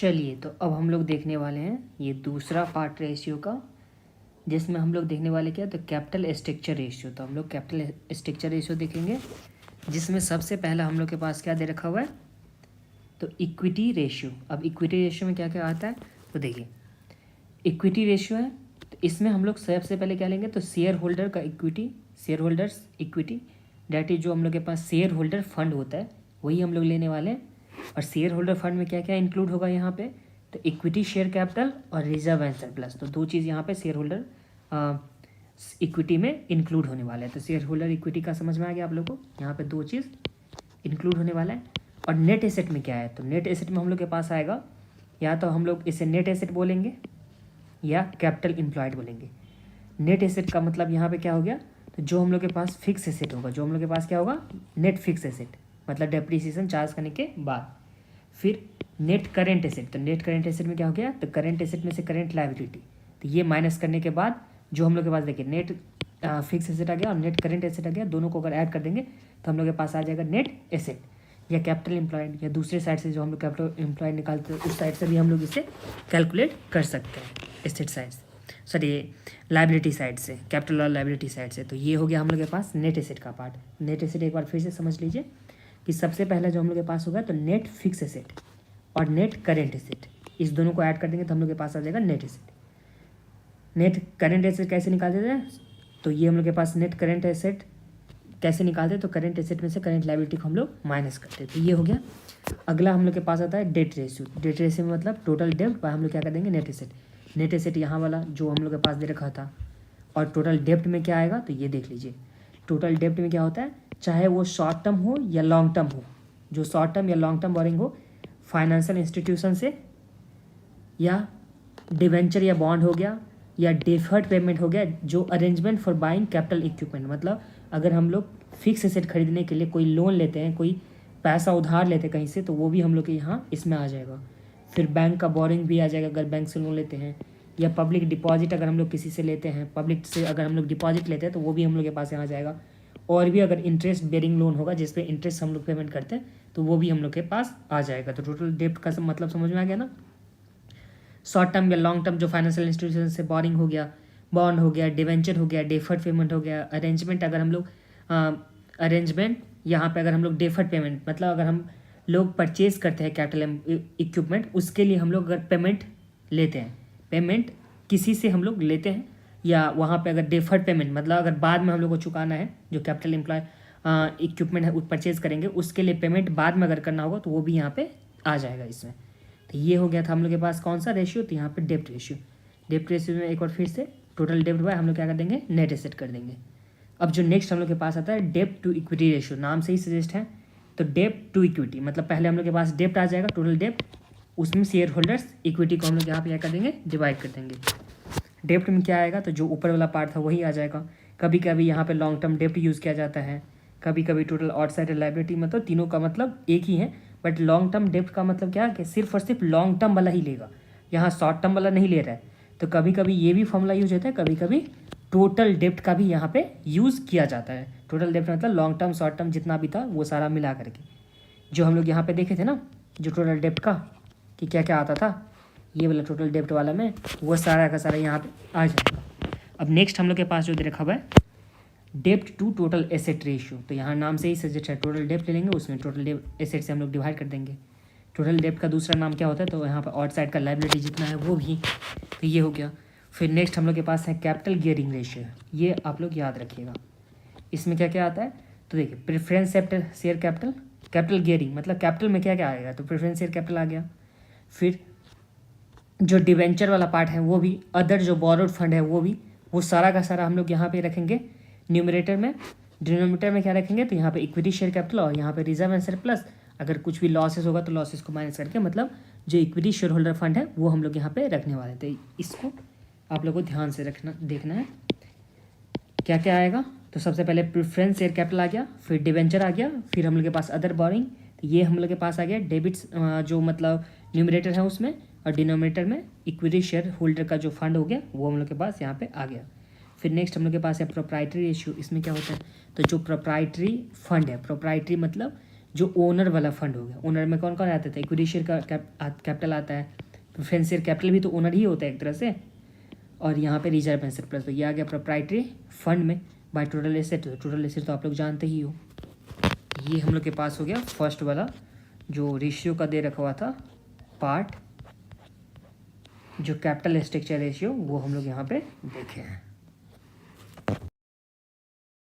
चलिए, तो अब हम लोग देखने वाले हैं ये दूसरा पार्ट रेशियो का, जिसमें हम लोग देखने वाले क्या, तो कैपिटल स्ट्रक्चर रेशियो। तो हम लोग कैपिटल स्ट्रक्चर रेशियो देखेंगे, जिसमें सबसे पहला हम लोग के पास क्या दे रखा हुआ है, तो इक्विटी रेशियो। अब इक्विटी रेशियो में क्या क्या आता है, तो देखिए इक्विटी रेशियो है, तो इसमें हम लोग सबसे पहले क्या लेंगे, तो शेयर होल्डर का equity, share holders equity, that is जो हम लोग के पास शेयर होल्डर फंड होता है वही हम लोग लेने वाले हैं। और शेयर होल्डर फंड में क्या क्या इंक्लूड होगा यहाँ पे, तो इक्विटी शेयर कैपिटल और रिजर्व एंड सरप्लस। तो दो चीज़ यहाँ पे शेयर होल्डर इक्विटी में इंक्लूड होने वाला है। तो शेयर होल्डर इक्विटी का समझ में आ गया आप लोग को, यहाँ पे दो चीज़ इंक्लूड होने वाला है। और नेट एसेट में क्या है, तो नेट एसेट में हम लोग के पास आएगा, या तो हम लोग इसे नेट एसेट बोलेंगे या कैपिटल एम्प्लॉयड बोलेंगे। नेट एसेट का मतलब यहाँ पे क्या हो गया, तो जो हम लोग के पास फिक्स एसेट होगा, जो हम लोग के पास क्या होगा, नेट फिक्स एसेट, मतलब डेप्रिसिएशन चार्ज करने के बाद। फिर नेट करेंट एसेट, तो नेट करेंट एसेट में क्या हो गया, तो करेंट एसेट में से करेंट लायबिलिटी, तो ये माइनस करने के बाद जो हम लोग के पास देखिए नेट फिक्स एसेट आ गया और नेट करेंट एसेट आ गया, दोनों को अगर ऐड कर देंगे तो हम लोग के पास आ जाएगा नेट एसेट। या कैपिटल एम्प्लॉयड, या दूसरे साइड से जो हम लोग कैपिटल एम्प्लॉयड निकालते हैं उस साइड से भी हम लोग इसे कैलकुलेट कर सकते हैं, एसेट साइड से, सॉरी लाइबिलिटी साइड से, कैपिटल और लाइबिलिटी साइड से। तो ये हो गया हम लोग के पास नेट एसेट का पार्ट। नेट एसेट एक बार फिर से समझ लीजिए कि सबसे पहला जो हम लोग के पास होगा, तो नेट फिक्स एसेट और नेट करेंट एसेट, इस दोनों को ऐड कर देंगे तो हम लोग के पास आ जाएगा net asset. Net current asset कैसे निकालते थे, तो ये हम लोग के पास नेट करेंट एसेट कैसे निकालते, तो करेंट एसेट में से करेंट लायबिलिटी को हम लोग माइनस करते, तो ये हो गया। अगला हम लोग के पास आता है डेट रेशियो। डेट रेशियो में मतलब टोटल डेब्ट पर हम लोग क्या कर देंगे, नेट एसेट। नेट एसेट यहाँ वाला जो हम लोग के पास दे रखा था, और टोटल डेब्ट में क्या आएगा, तो ये देख लीजिए टोटल डेब्ट में क्या होता है, चाहे वो शॉर्ट टर्म हो या लॉन्ग टर्म हो, जो शॉर्ट टर्म या लॉन्ग टर्म बोरिंग हो फाइनेंशियल इंस्टीट्यूशन से, या डिवेंचर या बॉन्ड हो गया, या डेफर्ड पेमेंट हो गया, जो arrangement for buying capital equipment, मतलब अगर हम लोग फिक्स एसेट खरीदने के लिए कोई लोन लेते हैं, कोई पैसा उधार लेते हैं कहीं से, तो वो भी हम लोग के यहाँ इसमें आ जाएगा। फिर बैंक का बोरिंग भी आ जाएगा अगर बैंक से लोन लेते हैं, या पब्लिक डिपॉजिट अगर हम लोग किसी से लेते हैं, पब्लिक से अगर हम लोग डिपॉजिट लेते हैं तो वो भी हम लोग के पास यहाँ आ जाएगा। और भी अगर इंटरेस्ट बेरिंग लोन होगा जिस पे इंटरेस्ट हम लोग पेमेंट करते हैं, तो वो भी हम लोग के पास आ जाएगा। तो टोटल डेब्ट का मतलब समझ में आ गया ना। शॉर्ट टर्म या लॉन्ग टर्म जो फाइनेंशियल इंस्टीट्यूशन से बोरिंग हो गया, बॉन्ड हो गया, डिवेंचर हो गया, डेफर्ड पेमेंट हो गया, अरेंजमेंट अगर हम लोग अरेंजमेंट यहाँ पे अगर हम लोग डेफर्ड पेमेंट, मतलब अगर हम लोग परचेज करते हैं कैपिटल इक्विपमेंट, उसके लिए हम लोग अगर पेमेंट लेते हैं, पेमेंट किसी से हम लोग लेते हैं, या वहाँ पे अगर डेफर्ड पेमेंट मतलब अगर बाद में हम लोग को चुकाना है, जो कैपिटल एम्प्लॉय इक्विपमेंट है परचेज करेंगे उसके लिए पेमेंट बाद में अगर करना होगा, तो वो भी यहाँ पे आ जाएगा इसमें। तो ये हो गया था हम लोग के पास कौन सा रेशियो, तो यहाँ पे डेब्ट रेशियो। डेब्ट रेशियो में एक बार फिर से टोटल डेब्ट बाय हम लोग क्या कर देंगे, नेट एसेट कर देंगे। अब जो नेक्स्ट हम लोग के पास आता है डेब्ट टू इक्विटी रेशियो, नाम से ही सजेस्ट है, तो डेब्ट टू इक्विटी मतलब पहले हम लोग के पास डेब्ट आ जाएगा, टोटल डेब्ट, उसमें शेयर होल्डर्स इक्विटी को हम लोग यहाँ पे क्या कर देंगे, डिवाइड कर देंगे। डेब्ट में क्या आएगा, तो जो ऊपर वाला पार्ट था वही आ जाएगा। कभी कभी यहाँ पे लॉन्ग टर्म डेब्ट यूज़ किया जाता है, कभी कभी टोटल आउटसाइड लायबिलिटी, मतलब तीनों का मतलब एक ही है, बट लॉन्ग टर्म डेब्ट का मतलब क्या है कि सिर्फ और सिर्फ लॉन्ग टर्म वाला ही लेगा, यहाँ शॉर्ट टर्म वाला नहीं ले रहा है। तो कभी कभी ये भी फॉर्मूला यूज होता है, कभी कभी टोटल डेब्ट का भी यहाँ पे यूज़ किया जाता है। टोटल डेब्ट मतलब लॉन्ग टर्म शॉर्ट टर्म जितना भी था वो सारा मिला करके, जो हम लोग यहाँ पे देखे थे ना, जो टोटल डेब्ट का कि क्या क्या आता था, ये वाला टोटल डेब्ट वाला में वो सारा का सारा यहाँ पे आ जाएगा। अब नेक्स्ट हम लोग के पास जो दे रखा हुआ है डेब्ट टू टोटल एसेट रेशियो, तो यहाँ नाम से ही सजेस्ट है, टोटल डेब्ट ले लेंगे, उसमें टोटल डेब्ट एसेट से हम लोग डिवाइड कर देंगे। टोटल डेब्ट का दूसरा नाम क्या होता है, तो यहाँ पर आउटसाइड का लायबिलिटी जितना है वो भी, तो ये हो गया। फिर नेक्स्ट हम लोग के पास है कैपिटल गियरिंग रेशियो, ये आप लोग याद रखिएगा। इसमें क्या क्या आता है, तो देखिए preference share capital, capital gearing मतलब कैपिटल में क्या क्या आएगा, तो प्रेफरेंस शेयर कैपिटल आ गया। फिर जो डिवेंचर वाला पार्ट है वो भी, अदर जो बोरोड फंड है वो भी, वो सारा का सारा हम लोग यहाँ पे रखेंगे न्यूमरेटर में। डिनोमिनेटर में क्या रखेंगे, तो यहाँ पे इक्विटी शेयर कैपिटल और यहाँ पे रिजर्व एंड सरप्लस। अगर कुछ भी लॉसेस होगा तो लॉसेस को माइनस करके, मतलब जो इक्विटी शेयर होल्डर फंड है वो हम लोग यहाँ पे रखने वाले थे। इसको आप लोग को ध्यान से रखना, देखना है क्या क्या आएगा। तो सबसे पहले प्रेफरेंस शेयर कैपिटल आ गया, फिर डिवेंचर आ गया, फिर हम लोग के पास अदर बोरिंग, तो ये हम लोग के पास आ गया डेबिट्स, जो मतलब न्यूमरेटर है उसमें, और डिनोमिनेटर में इक्विटी शेयर होल्डर का जो फंड हो गया वो हम लोग के पास यहाँ पे आ गया। फिर नेक्स्ट हम लोग के पास है प्रोप्राइटरी रेशियो। इसमें क्या होता है, तो जो प्रोप्राइटरी फंड है, प्रोप्राइटरी मतलब जो ओनर वाला फंड हो गया। ओनर में कौन कौन आता था, इक्विटी शेयर का कैपिटल आता है, प्रेफरेंस शेयर कैपिटल भी तो ओनर ही होता है एक तरह से, और यहाँ पे रिजर्व एंड सरप्लस। तो ये आ गया प्रोप्राइटरी फंड में by total asset. Total asset तो आप लोग जानते ही हो। ये हम लोग के पास हो गया फर्स्ट वाला जो रेशियो का दे रखा हुआ था पार्ट, जो कैपिटल स्ट्रक्चर रेशियो, वो हम लोग यहाँ पे देखे हैं।